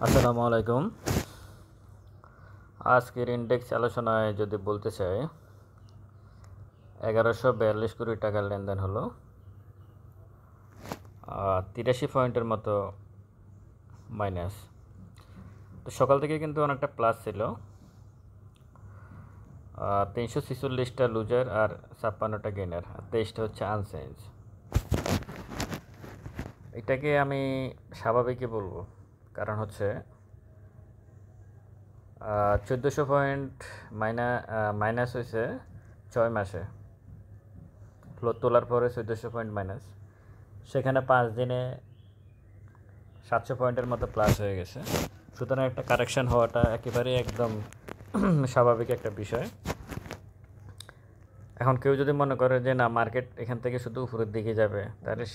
আসসালামু আলাইকুম। আজকের ইন্ডেক্স আলোচনায় যদি বলতে চাই 1142 কোটি টাকার লেনদেন হলো, 83 পয়েন্টের মতো মাইনাস। তো সকাল থেকে কিন্তু অনেকটা প্লাস ছিল, 346টা লুজার আর 56টা গেইনার, আর 23টা হচ্ছে আনচেঞ্জ। এটাকে আমি স্বাভাবিকই বলবো, কারণ হচ্ছে 1400 পয়েন্ট মাইনাস হয়েছে 6 মাসে। ফ্লোর তোলার পরে 1400 পয়েন্ট মাইনাস, সেখানে 5 দিনে 700 পয়েন্টের মতো প্লাস হয়ে গেছে। সুতরাং একটা কারেকশান হওয়াটা একেবারেই একদম স্বাভাবিক একটা বিষয়। এখন কেউ যদি মনে করে যে না, মার্কেট এখান থেকে শুধু উপরের দিকে যাবে, তাহলে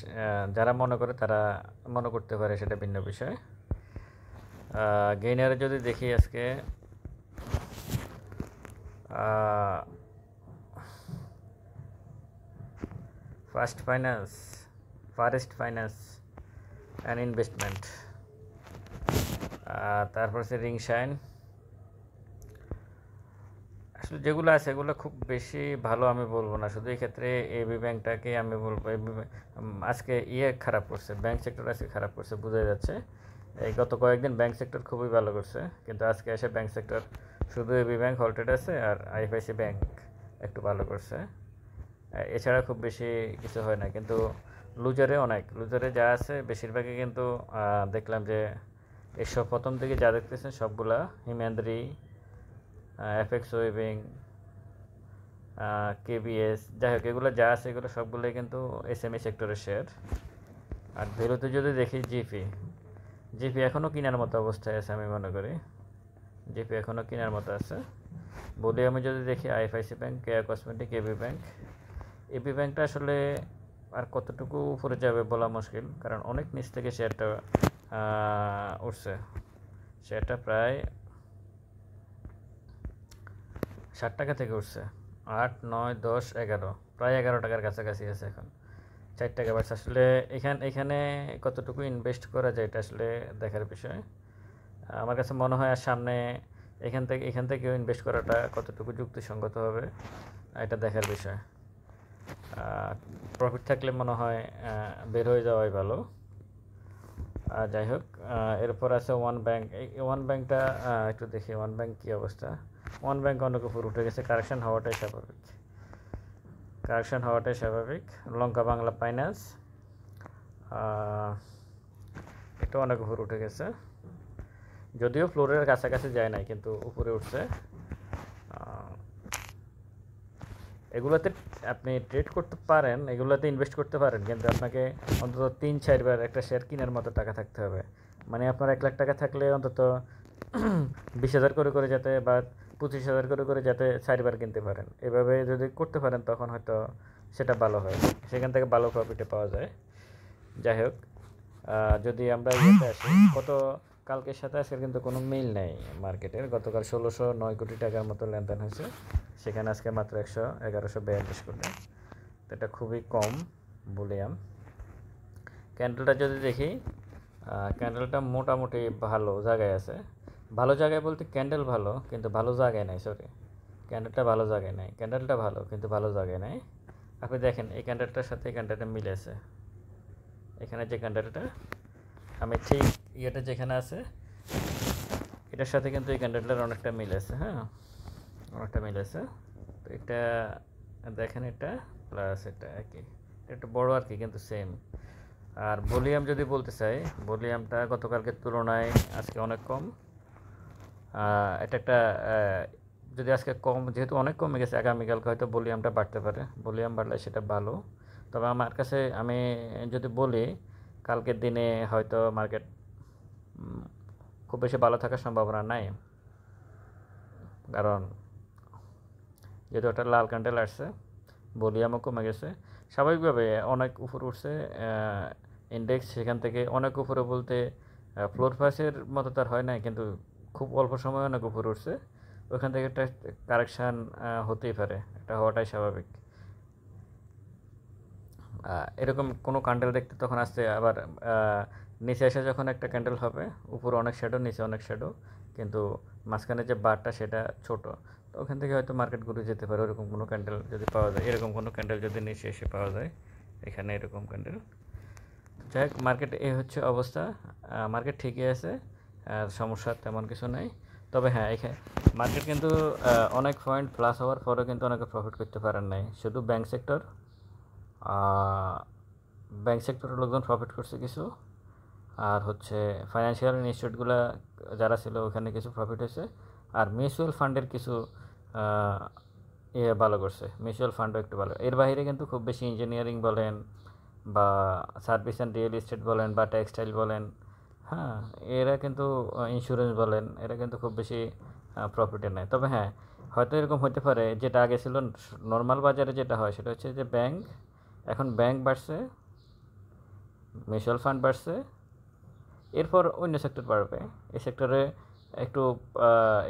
যারা মনে করে তারা মনে করতে পারে, সেটা ভিন্ন বিষয়। গেইনারে যদি দেখি আজকে ফার্স্ট ফাইন্যান্স অ্যান্ড ইনভেস্টমেন্ট, তারপর হচ্ছে রিং শাইন। আসলে যেগুলো আছে এগুলো খুব বেশি ভালো আমি বলবো না, শুধু এই ক্ষেত্রে এবি ব্যাংকটাকে আমি বলবো। আজকে খারাপ করছে, ব্যাংক সেক্টর আজকে খারাপ করছে, বোঝা যাচ্ছে। এই গত কয়েকদিন ব্যাংক সেক্টর খুবই ভালো করছে, কিন্তু আজকে এসে ব্যাংক সেক্টর শুধু এবি ব্যাংক হল্টেড আছে, আর আইএফআইসি ব্যাংক একটু ভালো করছে। এছাড়া খুব বেশি কিছু হয় না। কিন্তু লুজারে যা আছে বেশিরভাগই কিন্তু দেখলাম যে এসব প্রথম থেকে যা দেখতেছেন সবগুলা হিমাদ্রি, এফএক্স ওয়েবিং, কেবিএস, যাই হোক এগুলো যা আছে এগুলো সবগুলোই কিন্তু এসএমই সেক্টরের শেয়ার। আর ভ্যালুতে যদি দেখি জিপি এখনও কেনার মতো অবস্থায় আছে, আমি মনে করি জিপি এখনও কেনার মতো আছে। বলি আমি যদি দেখি আইএফআইসি ব্যাংক, কেয়া কসমেটিক, এবি ব্যাংকটা আসলে আর কতটুকু উপরে যাবে বলা মুশকিল, কারণ অনেক নিচ থেকে শেয়ারটা উঠছে। শেয়ারটা প্রায় 60 টাকা থেকে উঠছে, 8, 9, 10, 11, প্রায় 11 টাকার কাছাকাছি আছে এখন, 4 টাকা বাড়ছে। আসলে এখানে কতটুকু ইনভেস্ট করা যায় এটা আসলে দেখার বিষয়। আমার কাছে মনে হয় আর সামনে এখান থেকেও ইনভেস্ট করাটা কতটুকু যুক্তিসঙ্গত হবে এটা দেখার বিষয়। প্রফিট থাকলে মনে হয় বের হয়ে যাওয়াই ভালো। যাই হোক, এরপর আছে ওয়ান ব্যাংক। এই ওয়ান ব্যাংকটা একটু দেখি, ওয়ান ব্যাংক কী অবস্থা। ওয়ান ব্যাংক অনেক উপর উঠে গেছে, কারেকশন হওয়াটাই স্বাভাবিক। লঙ্কা বাংলা ফাইন্যান্স এটা অনেক উপর উঠে গেছে, যদিও ফ্লোরের কাছাকাছি যায় নাই, কিন্তু উপরে উঠছে। এগুলোতে আপনি ট্রেড করতে পারেন, এগুলোতে ইনভেস্ট করতে পারেন, কিন্তু আপনাকে অন্তত 3-4 বার একটা শেয়ার কেনার মতো টাকা থাকতে হবে। মানে আপনার 1 লাখ টাকা থাকলে অন্তত 20,000 করে যাতে, বা 25,000 করে যাতে 4 বার কিনতে পারেন। এভাবে যদি করতে পারেন তখন হয়তো সেটা ভালো হয়, সেখান থেকে ভালো প্রফিটে পাওয়া যায়। যাই হোক, যদি আমরা আসি, কালকের সাথে আজকের কিন্তু কোনো মিল নেই মার্কেটের। গতকাল 1609 কোটি টাকার মতো লেনদেন হয়েছে, সেখানে আজকে মাত্র 1142 কোটি, তো এটা খুবই কম ভলিউম। ক্যান্ডেলটা যদি দেখি, ক্যান্ডেলটা মোটামুটি ভালো জায়গায় আছে। ভালো জায়গায় বলতে ক্যান্ডেল ভালো, কিন্তু ভালো জায়গায় নাই। ক্যান্ডেলটা ভালো জায়গায় নাই, ক্যান্ডেলটা ভালো কিন্তু ভালো জায়গায় নাই। আপনি দেখেন এই ক্যান্ডেলটার সাথে এই ক্যান্ডেলটা মিলে আছে। এখানে যে ক্যান্ডেলটা, আমি ঠিক যেখানে আছে এটার সাথে কিন্তু এই ক্যান্ডেলটার অনেকটা মিল আছে। হ্যাঁ, অনেকটা মিল আছে। তো এটা দেখেন, এটা প্লাস এটা একই, একটু বড় আর কি, কিন্তু সেম। আর ভলিউম যদি বলতে চাই, ভলিউমটা গতকালকের তুলনায় আজকে অনেক কম। এটা একটা যদি আজকে কম, যেহেতু অনেক কমে গেছে, আগামীকালকে হয়তো ভলিউমটা বাড়তে পারে। ভলিউম বাড়লে সেটা ভালো। তবে আমার কাছে, আমি যদি বলি, কালকের দিনে হয়তো মার্কেট খুব বেশি ভালো থাকার সম্ভাবনা নাই, কারণ যেহেতু একটা লাল ক্যান্ডেল আসছে, ভলিউমও কমে গেছে। স্বাভাবিকভাবে অনেক উপর উঠছে ইন্ডেক্স, সেখান থেকে অনেক উপরে বলতে ফ্লোর প্রাইসের মতো তার হয় নাই, কিন্তু খুব অল্প সময় অনেক উপরে উঠছে। ওখান থেকে একটা কারেকশান হতেই পারে, এটা হওয়াটাই স্বাভাবিক। এরকম কোনো ক্যান্ডেল দেখতে তখন আসছে আবার নিচে এসে যখন একটা ক্যান্ডেল হবে, উপরে অনেক শ্যাডো, নিচে অনেক শ্যাডো, কিন্তু মাঝখানে যে বারটা সেটা ছোট, তো ওখান থেকে হয়তো মার্কেট ঘুরে যেতে পারে। ওরকম কোনো ক্যান্ডেল যদি পাওয়া যায়, এরকম কোনো ক্যান্ডেল যদি নিচে এসে পাওয়া যায়, এখানে এরকম ক্যান্ডেল, যাই হোক মার্কেট এই হচ্ছে অবস্থা। মার্কেট ঠিকই আছে, আর সমস্যা তেমন কিছু নেই। তবে হ্যাঁ, এখানে মার্কেট কিন্তু অনেক পয়েন্ট প্লাস হওয়ার পরেও কিন্তু অনেকে প্রফিট করতে পারেন নাই। শুধু ব্যাংক সেক্টরের লোকজন প্রফিট করছে কিছু, আর হচ্ছে ফাইন্যান্সিয়াল ইনস্টিটিউটগুলো যারা ছিল ওখানে কিছু প্রফিট হয়েছে, আর মিউচুয়াল ফান্ডের কিছু ভালো করছে। মিউচুয়াল ফান্ডও একটু ভালো। এর বাইরে কিন্তু খুব বেশি ইঞ্জিনিয়ারিং বলেন বা সার্ভিস অ্যান্ড রিয়েল এস্টেট বলেন বা টেক্সটাইল বলেন, হ্যাঁ, এরা কিন্তু ইন্স্যুরেন্স বলেন, এরা কিন্তু খুব বেশি প্রফিটে নেয়। তবে হ্যাঁ, হয়তো এরকম হতে পারে, যেটা আগে ছিল নর্মাল বাজারে যেটা হয় সেটা হচ্ছে যে এখন ব্যাংক বাড়ছে, মিউচুয়াল ফান্ড বাড়ছে, এরপর অন্য সেক্টর বাড়বে। এই সেক্টরে একটু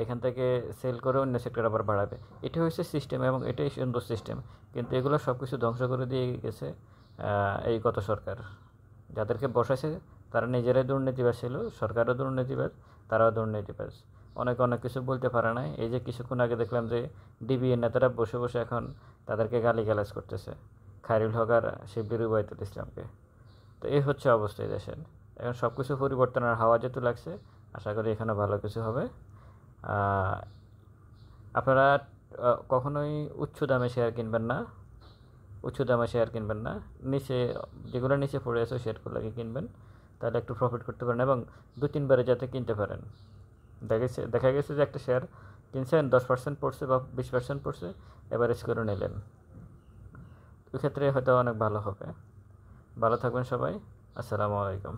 এখান থেকে সেল করে অন্য সেক্টর আবার বাড়াবে। এটা হচ্ছে সিস্টেম এবং এটাই সুন্দর সিস্টেম। কিন্তু এগুলো সব কিছু ধ্বংস করে দিয়ে গেছে এই গত সরকার। যাদেরকে বসাইছে তারা নিজেরাই দুর্নীতিবাজ ছিল, সরকারও দুর্নীতিবাজ, তারাও দুর্নীতিবাজ। অনেক কিছু বলতে পারে নাই। এই যে কিছুক্ষণ আগে দেখলাম যে ডিবিএর নেতারা বসে বসে এখন তাদেরকে গালিগালাজ করতেছে, খায়রুল হক আর শিবলি রুবায়তুল ইসলামকে। তো এই হচ্ছে অবস্থা এই দেশের। এখন সব কিছু পরিবর্তনের হাওয়া যেহেতু লাগছে, আশা করি এখানে ভালো কিছু হবে। আপনারা কখনোই উচ্চ দামে শেয়ার কিনবেন না, নিচে যেগুলো নিচে পড়ে আছে শেয়ারগুলোকে কিনবেন, তাহলে একটু প্রফিট করতে পারেন এবং 2-3 বারে যাতে কিনতে পারেন। দেখা গেছে যে একটা শেয়ার কিনছেন, 10% পড়ছে বা 20% পড়ছে, এভারেজ করে নিলেন, ওই ক্ষেত্রে হয়তো অনেক ভালো হবে। ভালো থাকবেন সবাই, আসসালামু আলাইকুম।